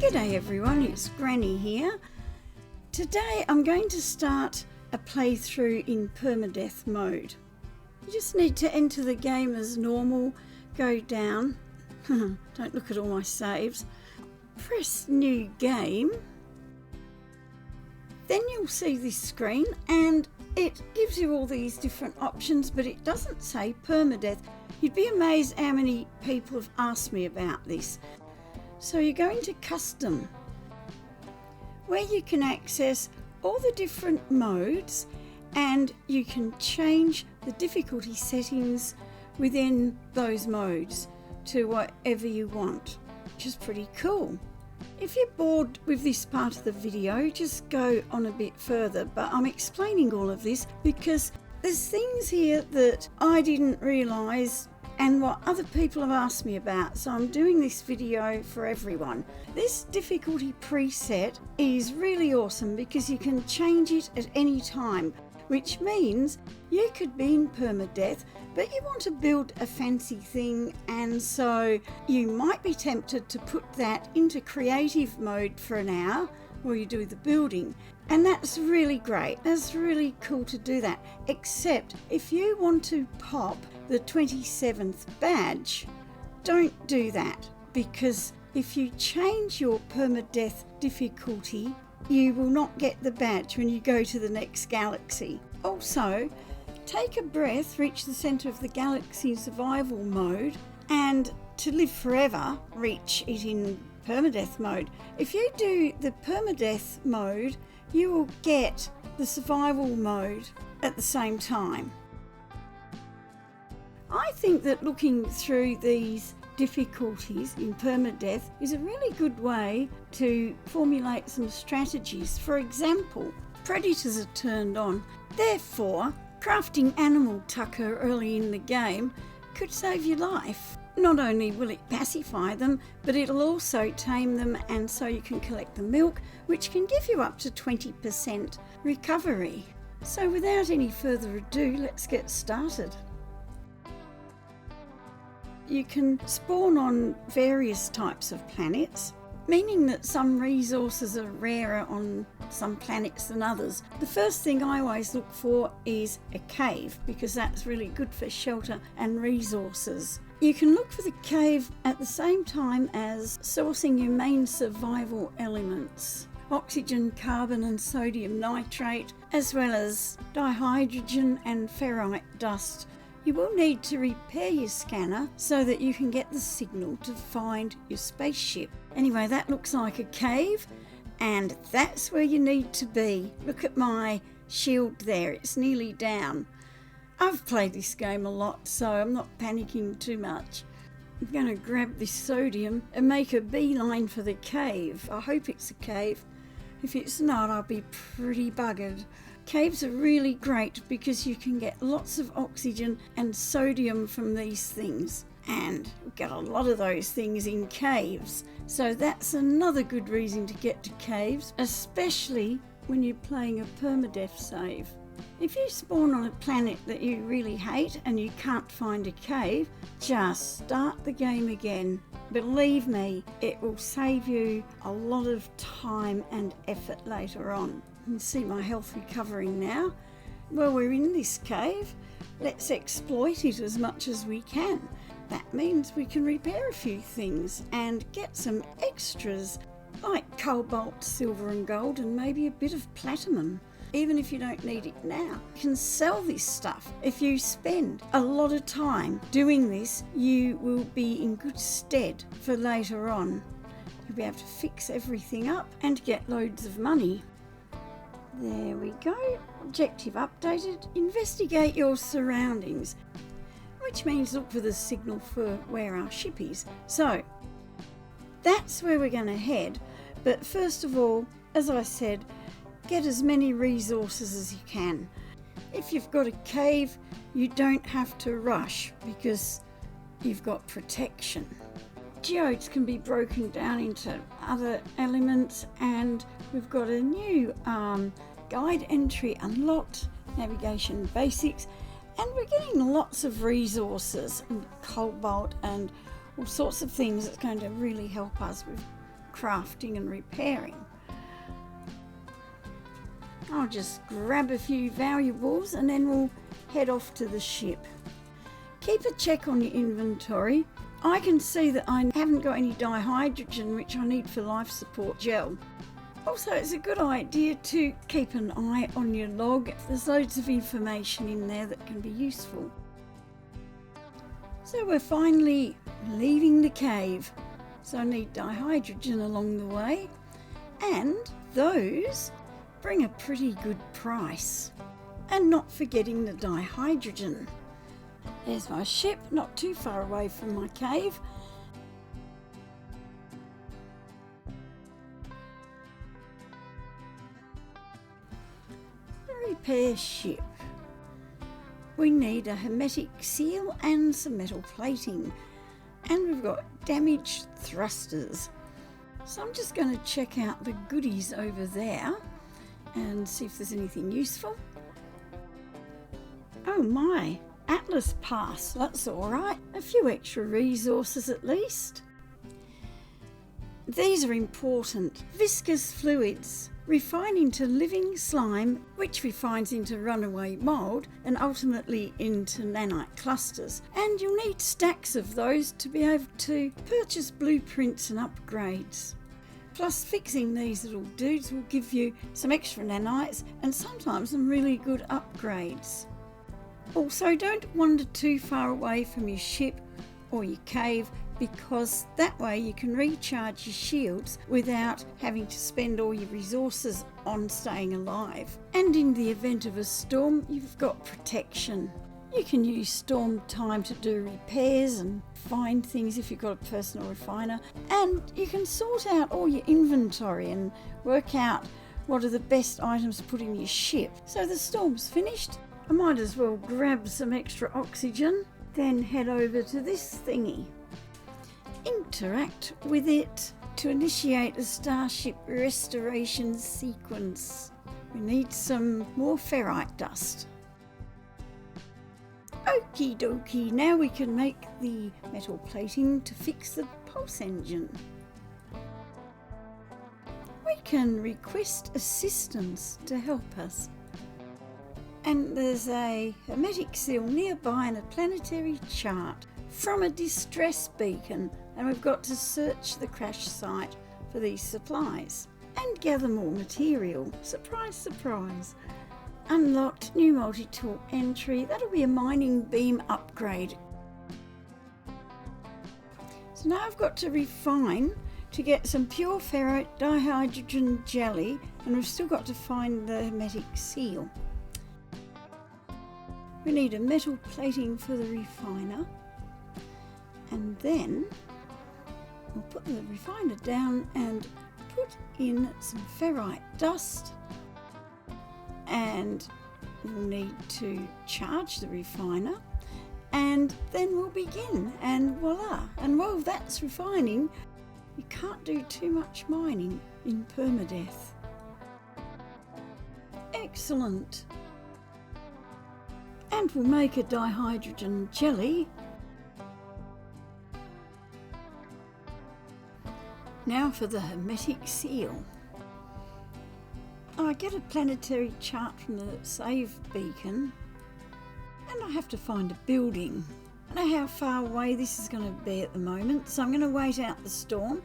G'day everyone, it's Granny here. Today I'm going to start a playthrough in permadeath mode. You just need to enter the game as normal, go down, don't look at all my saves, press new game, then you'll see this screen and it gives you all these different options, but it doesn't say permadeath. You'd be amazed how many people have asked me about this. So you're going to custom, where you can access all the different modes and you can change the difficulty settings within those modes to whatever you want, which is pretty cool. If you're bored with this part of the video, just go on a bit further, but I'm explaining all of this because there's things here that I didn't realise and what other people have asked me about, so I'm doing this video for everyone. This difficulty preset is really awesome because you can change it at any time, which means you could be in permadeath but you want to build a fancy thing, and so you might be tempted to put that into creative mode for an hour while you do the building. And that's really great, that's really cool to do that, except if you want to pop the 27th badge, don't do that, because if you change your permadeath difficulty, you will not get the badge when you go to the next galaxy. Also, take a breath, reach the centre of the galaxy survival mode, and to live forever, reach it in permadeath mode. If you do the permadeath mode, you will get the survival mode at the same time. I think that looking through these difficulties in permadeath is a really good way to formulate some strategies. For example, predators are turned on, therefore crafting animal tucker early in the game could save your life. Not only will it pacify them, but it'll also tame them, and so you can collect the milk, which can give you up to 20% recovery. So without any further ado, let's get started. You can spawn on various types of planets, meaning that some resources are rarer on some planets than others. The first thing I always look for is a cave, because that's really good for shelter and resources. You can look for the cave at the same time as sourcing your main survival elements: oxygen, carbon and sodium nitrate, as well as dihydrogen and ferrite dust. You will need to repair your scanner so that you can get the signal to find your spaceship. Anyway, that looks like a cave, and that's where you need to be. Look at my shield there, it's nearly down. I've played this game a lot, so I'm not panicking too much. I'm going to grab this sodium and make a beeline for the cave. I hope it's a cave. If it's not, I'll be pretty buggered. Caves are really great because you can get lots of oxygen and sodium from these things, and we get a lot of those things in caves, so that's another good reason to get to caves, especially when you're playing a permadeath save. If you spawn on a planet that you really hate and you can't find a cave, just start the game again. Believe me, it will save you a lot of time and effort later on. You can see my health recovering now. Well, we're in this cave, let's exploit it as much as we can. That means we can repair a few things and get some extras like cobalt, silver and gold, and maybe a bit of platinum. Even if you don't need it now, you can sell this stuff. If you spend a lot of time doing this, you will be in good stead for later on. You'll be able to fix everything up and get loads of money. There we go. Objective updated. Investigate your surroundings, which means look for the signal for where our ship is. So that's where we're going to head. But first of all, as I said, get as many resources as you can. If you've got a cave, you don't have to rush because you've got protection. Geodes can be broken down into other elements, and we've got a new guide entry unlocked, navigation basics, and we're getting lots of resources and cobalt and all sorts of things that's going to really help us. We've crafting and repairing. I'll just grab a few valuables and then we'll head off to the ship. Keep a check on your inventory. I can see that I haven't got any dihydrogen, which I need for life support gel. Also, it's a good idea to keep an eye on your log. There's loads of information in there that can be useful. So we're finally leaving the cave. So I need dihydrogen along the way. And those bring a pretty good price. And not forgetting the dihydrogen. There's my ship, not too far away from my cave. Repair ship. We need a hermetic seal and some metal plating. And we've got damaged thrusters. So I'm just going to check out the goodies over there and see if there's anything useful. Oh my, Atlas Pass, that's alright. A few extra resources at least. These are important. Viscous fluids refine into living slime, which refines into runaway mould and ultimately into nanite clusters. And you'll need stacks of those to be able to purchase blueprints and upgrades. Plus, fixing these little dudes will give you some extra nanites and sometimes some really good upgrades. Also, don't wander too far away from your ship or your cave, because that way you can recharge your shields without having to spend all your resources on staying alive. And in the event of a storm, you've got protection. You can use storm time to do repairs and find things if you've got a personal refiner. And you can sort out all your inventory and work out what are the best items to put in your ship. So the storm's finished. I might as well grab some extra oxygen, then head over to this thingy. Interact with it to initiate a starship restoration sequence. We need some more ferrite dust. Okie dokie, now we can make the metal plating to fix the pulse engine. We can request assistance to help us. And there's a hermetic seal nearby and a planetary chart from a distress beacon, and we've got to search the crash site for these supplies and gather more material. Surprise, surprise. Unlocked new multi-tool entry. That'll be a mining beam upgrade. So now I've got to refine to get some pure ferrite dihydrogen jelly, and we've still got to find the hermetic seal. We need a metal plating for the refiner, and then we'll put the refiner down and put in some ferrite dust, and we'll need to charge the refiner, and then we'll begin, and voila. And while that's refining, you can't do too much mining in Permadeath. Excellent. And we'll make a dihydrogen jelly. Now for the hermetic seal. I get a planetary chart from the save beacon, and I have to find a building. I don't know how far away this is going to be at the moment, so I'm going to wait out the storm,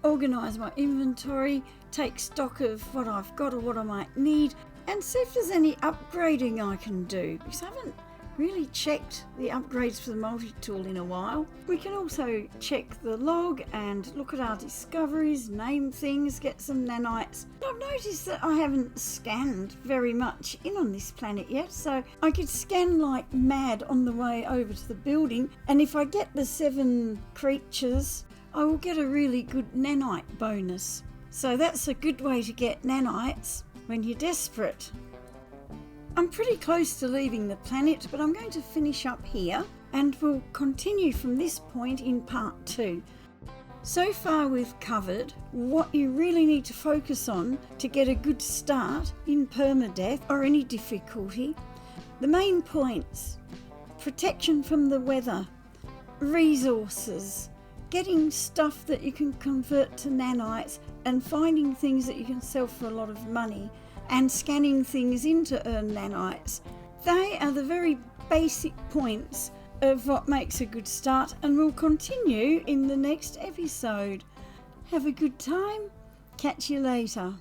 organise my inventory, take stock of what I've got or what I might need, and see if there's any upgrading I can do, because I haven't really checked the upgrades for the multi-tool in a while. We can also check the log and look at our discoveries, name things, get some nanites. I've noticed that I haven't scanned very much in on this planet yet, so I could scan like mad on the way over to the building, and if I get the 7 creatures, I will get a really good nanite bonus. So that's a good way to get nanites when you're desperate. I'm pretty close to leaving the planet, but I'm going to finish up here and we'll continue from this point in part 2. So far we've covered what you really need to focus on to get a good start in Permadeath or any difficulty. The main points: protection from the weather, resources, getting stuff that you can convert to nanites and finding things that you can sell for a lot of money and scanning things in to earn nanites. They are the very basic points of what makes a good start, and we'll continue in the next episode. Have a good time. Catch you later.